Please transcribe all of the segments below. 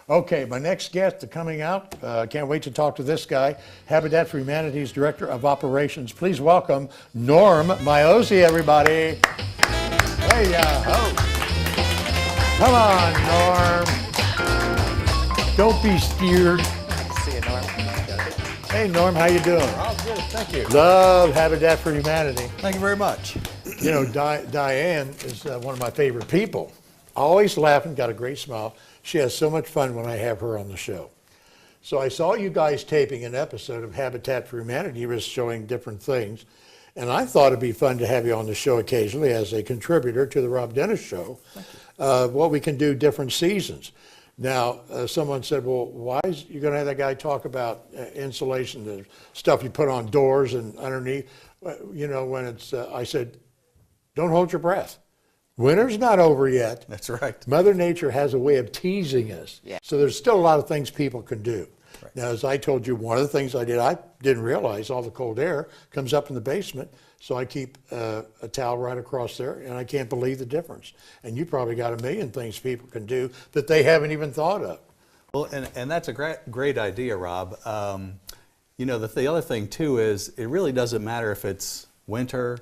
Okay, my next guest coming out, can't wait to talk to this guy, Habitat for Humanity's Director of Operations. Please welcome Norm Miozzi, everybody. Hey, come on, Norm. Don't be scared. See you, Norm. Hey, Norm, how you doing? Oh, good, thank you. Love Habitat for Humanity. Thank you very much. You know, Diane is one of my favorite people. Always laughing, got a great smile. She has so much fun when I have her on the show. So I saw you guys taping an episode of Habitat for Humanity. You were showing different things. And I thought it'd be fun to have you on the show occasionally as a contributor to the Rob Dennis Show. What we can do different seasons. Now, someone said, well, why is you going to have that guy talk about insulation, the stuff you put on doors and underneath? You know, when it's, I said, don't hold your breath. Winter's not over yet. That's right. Mother Nature has a way of teasing us. Yeah. So there's still a lot of things people can do. Right. Now, as I told you, one of the things I didn't realize all the cold air comes up in the basement. So I keep a towel right across there, and I can't believe the difference. And you probably got a million things people can do that they haven't even thought of. Well, and that's a great idea, Rob. You know, the other thing too is it really doesn't matter if it's winter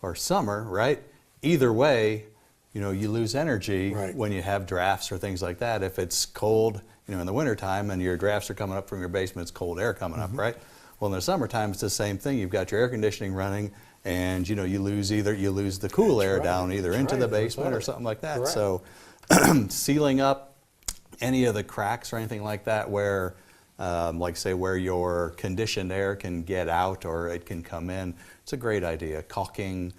or summer, right? Either way, you know, you lose energy when you have drafts or things like that. If it's cold, you know, in the wintertime and your drafts are coming up from your basement, it's cold air coming up, right? Well, in the summertime, it's the same thing. You've got your air conditioning running, and you know, you lose the cool air down either into the basement or something like that. Correct. So sealing up any of the cracks or anything like that where, like say where your conditioned air can get out or it can come in, it's a great idea. Caulking,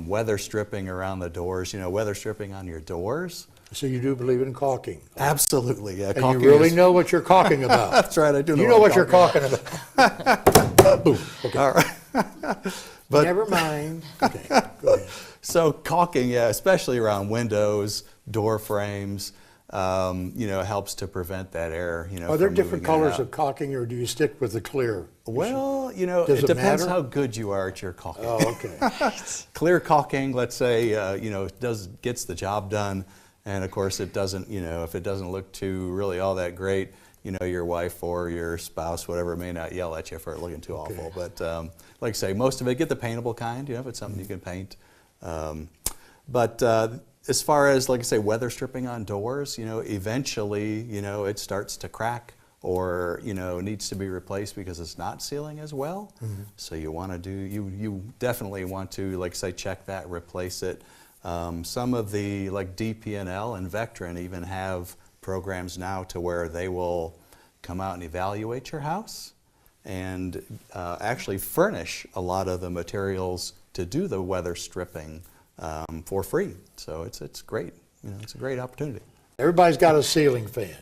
weather stripping around the doors, you know, weather stripping on your doors. So you do believe in caulking? Absolutely, yeah. And you really know what you're caulking about. That's right, I do know. You know what you're caulking about. Boom. Okay. All right. But never mind. Okay, go ahead. So caulking, yeah, especially around windows, door frames, you know, helps to prevent that air, you know. Are there from different moving in and colors out. of caulking, or do you stick with the clear? Well, you know, Does it it depends matter? how good you are at your caulking. Oh, okay. Clear caulking, let's say, you know, gets the job done, and of course it doesn't, you know, if it doesn't look too really all that great, you know, your wife or your spouse, whatever, may not yell at you for it looking too awful. But like I say, most of it, get the paintable kind, you know, if it's something you can paint. But as far as, like I say, weather stripping on doors, you know, eventually, you know, it starts to crack or, you know, needs to be replaced because it's not sealing as well. So you want to do, you definitely want to, like say, check that, replace it. Some of the, like DPNL and Vectren even have programs now to where they will come out and evaluate your house and actually furnish a lot of the materials to do the weather stripping for free. So it's great. You know, it's a great opportunity. Everybody's got a ceiling fan.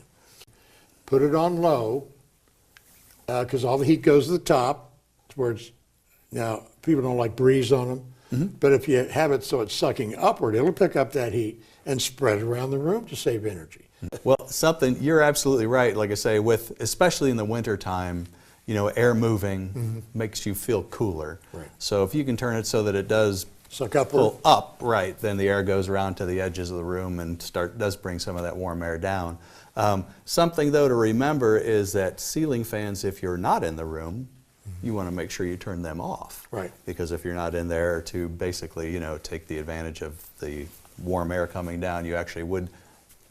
Put it on low, because all the heat goes to the top. Where it's, now, people don't like breeze on them. But if you have it so it's sucking upward, it'll pick up that heat and spread it around the room to save energy. Well, you're absolutely right. Like I say, especially in the winter time, you know, air moving makes you feel cooler. Right. So if you can turn it so that it does Suck upward. pull up, right, then the air goes around to the edges of the room and does bring some of that warm air down. Something though to remember is that ceiling fans, if you're not in the room, you want to make sure you turn them off. Right. Because if you're not in there to basically, you know, take the advantage of the warm air coming down, you actually would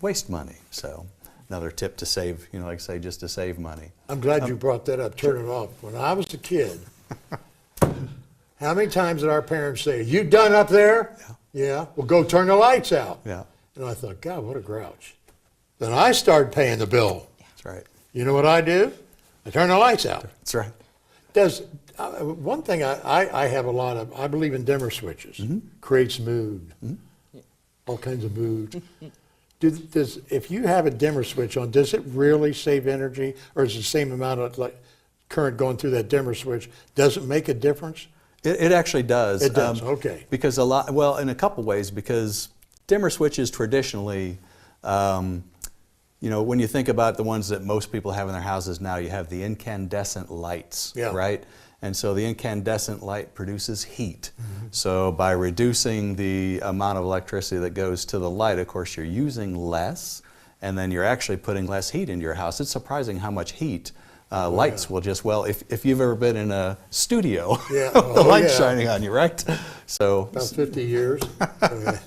waste money. So another tip to save, you know, like I say, just to save money. I'm glad you brought that up. Turn it off. When I was a kid, how many times did our parents say, "You done up there?" Yeah. Well, go turn the lights out. Yeah. And I thought, God, what a grouch. Then I started paying the bill. That's right. You know what I do? I turn the lights out. That's right. Does one thing I have a lot of, I believe in dimmer switches. Creates mood. All kinds of mood. If you have a dimmer switch on, does it really save energy, or is it the same amount of like current going through that dimmer switch? Does it make a difference? It actually does. It does, okay. Because well, in a couple ways, because dimmer switches traditionally, you know, when you think about the ones that most people have in their houses now, you have the incandescent lights, right? And so the incandescent light produces heat. So by reducing the amount of electricity that goes to the light, of course, you're using less, and then you're actually putting less heat into your house. It's surprising how much heat lights will just, well, if you've ever been in a studio, Yeah. the Oh, light's yeah. shining on you, right? So, About 50 years. Okay.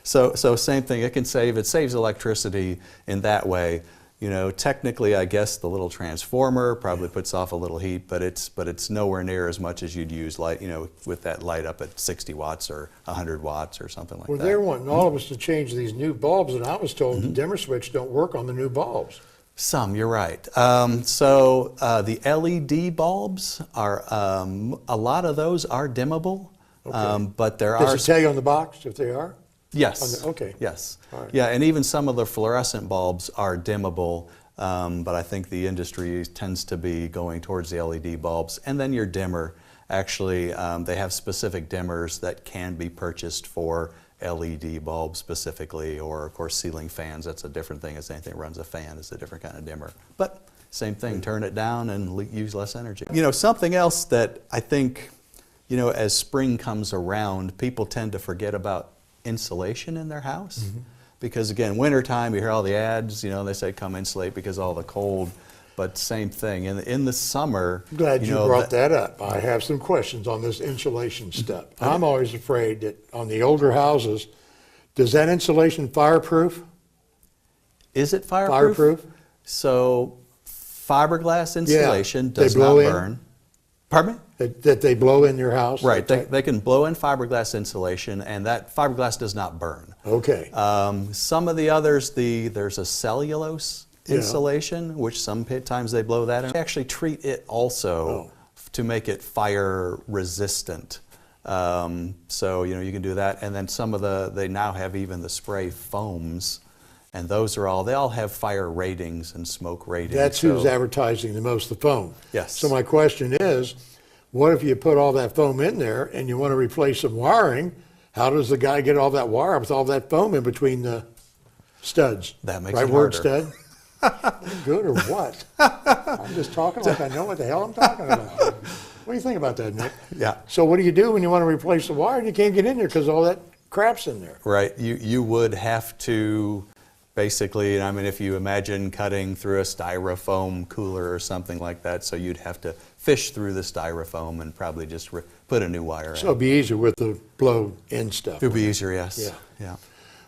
so same thing, it saves electricity in that way. You know, technically, I guess the little transformer probably puts off a little heat, but it's nowhere near as much as you'd use light, you know, with that light up at 60 watts or 100 watts or something like Well, that. they're wanting all of us to change these new bulbs, and I was told Mm-hmm. the dimmer switch don't work on the new bulbs. Some, you're right. The LED bulbs are, a lot of those are dimmable, but there are. Does it tell you on the box if they are? Yes. Okay. Yes. All right. Yeah, and even some of the fluorescent bulbs are dimmable, but I think the industry tends to be going towards the LED bulbs. And then your dimmer, actually, they have specific dimmers that can be purchased for LED bulbs specifically, or of course ceiling fans. That's a different thing. As anything that runs a fan is a different kind of dimmer. But same thing, turn it down and use less energy. You know, something else that I think, you know, as spring comes around, people tend to forget about insulation in their house. Mm-hmm. Because again, wintertime, you hear all the ads, you know, they say come insulate because of all the cold, but same thing. In the summer, I'm glad you know, brought that up. I have some questions on this insulation stuff. I'm always afraid that on the older houses, does that insulation fireproof? Is it fireproof? Fireproof? So fiberglass insulation they does not blow in? burn. Pardon me? That they blow in your house? Right, they can blow in fiberglass insulation, and that fiberglass does not burn. Okay. Some of the others, there's a cellulose Yeah. insulation, which sometimes they blow that in. They actually treat it also to make it fire resistant. So, you know, you can do that. And then they now have even the spray foams, and they all have fire ratings and smoke ratings. That's who's advertising the most, the foam. Yes. So my question is, what if you put all that foam in there and you want to replace some wiring? How does the guy get all that wire with all that foam in between the studs? That makes right it word, harder. stud? Good or what? I'm just talking like I know what the hell I'm talking about. What do you think about that, Nick? Yeah. So what do you do when you want to replace the wire and you can't get in there because all that crap's in there? Right, you would have to basically, I mean, if you imagine cutting through a styrofoam cooler or something like that, so you'd have to fish through the styrofoam and probably just put a new wire So in. it'd be easier with the blow-in stuff. It would be easier, yes. Yeah. Yeah.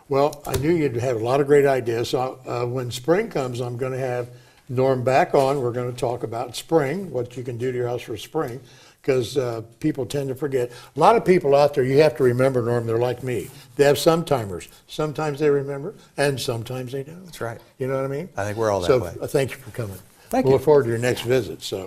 Well, I knew you'd have a lot of great ideas. So when spring comes, I'm going to have Norm back on. We're going to talk about spring, what you can do to your house for spring, because people tend to forget. A lot of people out there, you have to remember, Norm, they're like me. They have some timers. Sometimes they remember, and sometimes they don't. That's right. You know what I mean? I think we're all that so, way. Thank you for coming. Thank we'll you. look forward to your next visit. So.